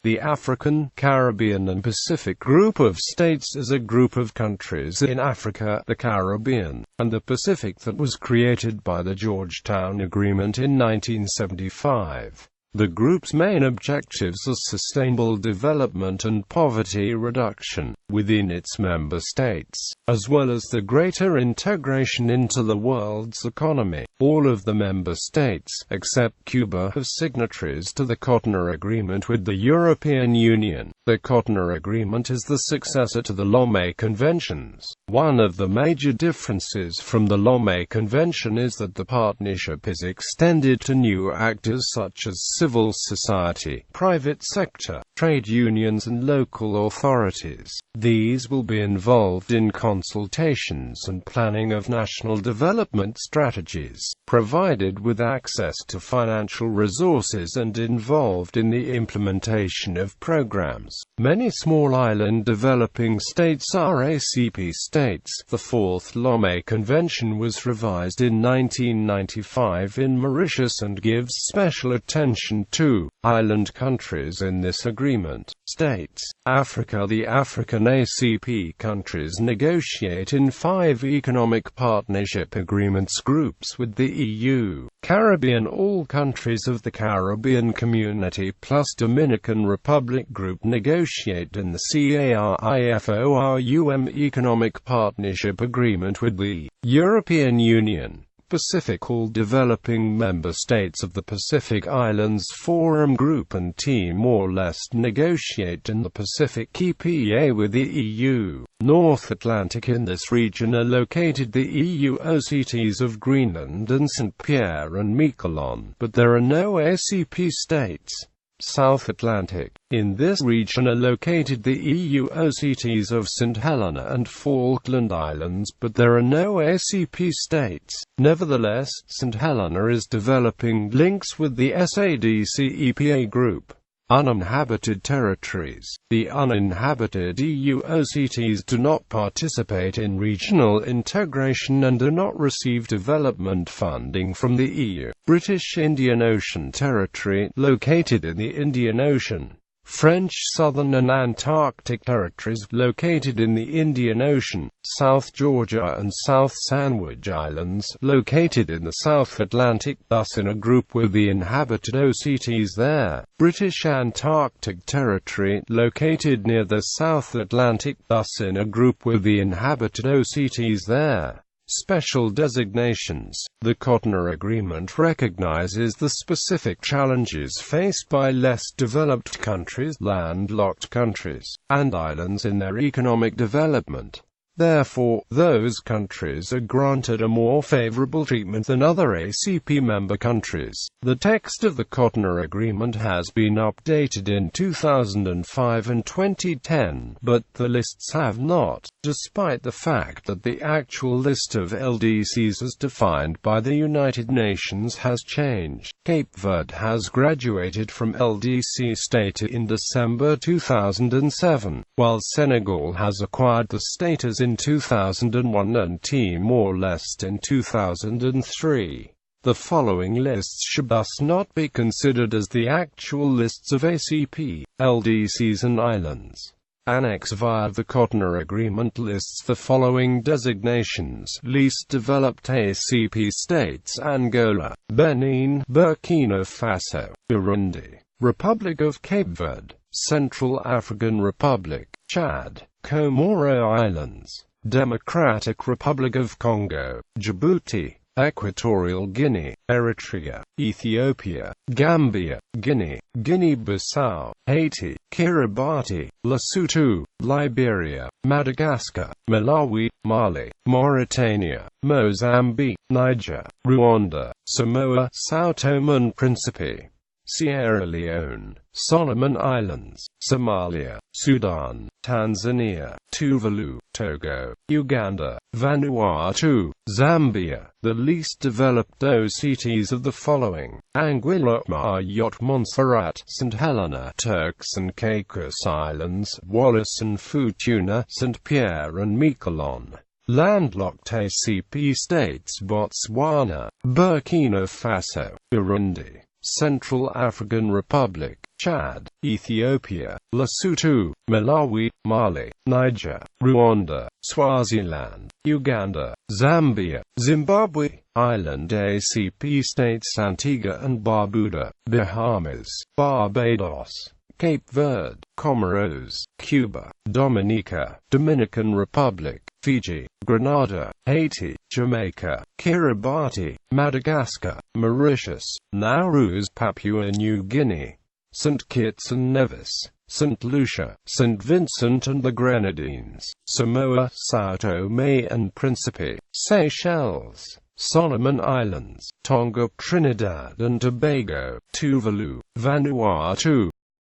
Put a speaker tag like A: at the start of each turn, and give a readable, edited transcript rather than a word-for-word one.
A: The African, Caribbean and Pacific Group of States is a group of countries in Africa, the Caribbean, and the Pacific that was created by the Georgetown Agreement in 1975. The group's main objectives are sustainable development and poverty reduction within its member states, as well as the greater integration into the world's economy. All of the member states, except Cuba, are signatories to the Cotonou Agreement with the European Union. The Cotonou Agreement is the successor to the Lomé Conventions. One of the major differences from the Lomé Convention is that the partnership is extended to new actors such as civil society, private sector, trade unions and local authorities. These will be involved in consultations and planning of national development strategies, provided with access to financial resources and involved in the implementation of programs. Many small island developing states are ACP states. The Fourth Lomé Convention was revised in 1995 in Mauritius and gives special attention to island countries in this agreement. States Africa. The African ACP countries negotiate in 5 economic partnership agreements groups with the EU. Caribbean. All countries of the Caribbean Community plus Dominican Republic Group negotiate in the CARIFORUM Economic Partnership Agreement with the European Union. Pacific. All developing member states of the Pacific Islands Forum Group and Timor-Leste negotiate in the Pacific EPA with the EU. North Atlantic. In this region are located the EU OCTs of Greenland and St. Pierre and Miquelon, but there are no ACP states. South Atlantic. In this region are located the EU OCTs of St. Helena and Falkland Islands, but there are no ACP states. Nevertheless, St. Helena is developing links with the SADC EPA group. Uninhabited territories. The uninhabited EU OCTs do not participate in regional integration and do not receive development funding from the EU. British Indian Ocean Territory, located in the Indian Ocean. French Southern and Antarctic Territories, located in the Indian Ocean. South Georgia and South Sandwich Islands, located in the South Atlantic, thus in a group with the inhabited OCTs there. British Antarctic Territory, located near the South Atlantic, thus in a group with the inhabited OCTs there. Special designations. The Cotonou Agreement recognizes the specific challenges faced by less developed countries, landlocked countries, and islands in their economic development. Therefore, those countries are granted a more favorable treatment than other ACP member countries. The text of the Cotonou Agreement has been updated in 2005 and 2010, but the lists have not, despite the fact that the actual list of LDCs as defined by the United Nations has changed. Cape Verde has graduated from LDC status in December 2007, while Senegal has acquired the status in 2001 and Timor-Leste in 2003. The following lists should thus not be considered as the actual lists of ACP, LDCs and islands. Annex via the Cotonou Agreement lists the following designations: least developed ACP states: Angola, Benin, Burkina Faso, Burundi, Republic of Cape Verde, Central African Republic, Chad, Comoro Islands, Democratic Republic of Congo, Djibouti, Equatorial Guinea, Eritrea, Ethiopia, Gambia, Guinea, Guinea-Bissau, Haiti, Kiribati, Lesotho, Liberia, Madagascar, Malawi, Mali, Mauritania, Mozambique, Niger, Rwanda, Samoa, São Tomé and Príncipe, Sierra Leone, Solomon Islands, Somalia, Sudan, Tanzania, Tuvalu, Togo, Uganda, Vanuatu, Zambia. The least developed OCTs of the following: Anguilla, Mayotte, Montserrat, St. Helena, Turks and Caicos Islands, Wallis and Futuna, St. Pierre and Miquelon. Landlocked ACP states: Botswana, Burkina Faso, Burundi, Central African Republic, Chad, Ethiopia, Lesotho, Malawi, Mali, Niger, Rwanda, Swaziland, Uganda, Zambia, Zimbabwe, Island ACP states Antigua and Barbuda, Bahamas, Barbados, Cape Verde, Comoros, Cuba, Dominica, Dominican Republic, Fiji, Grenada, Haiti, Jamaica, Kiribati, Madagascar, Mauritius, Nauru, Papua New Guinea, St. Kitts and Nevis, St. Lucia, St. Vincent and the Grenadines, Samoa, São Tomé and Príncipe, Seychelles, Solomon Islands, Tonga, Trinidad and Tobago, Tuvalu, Vanuatu,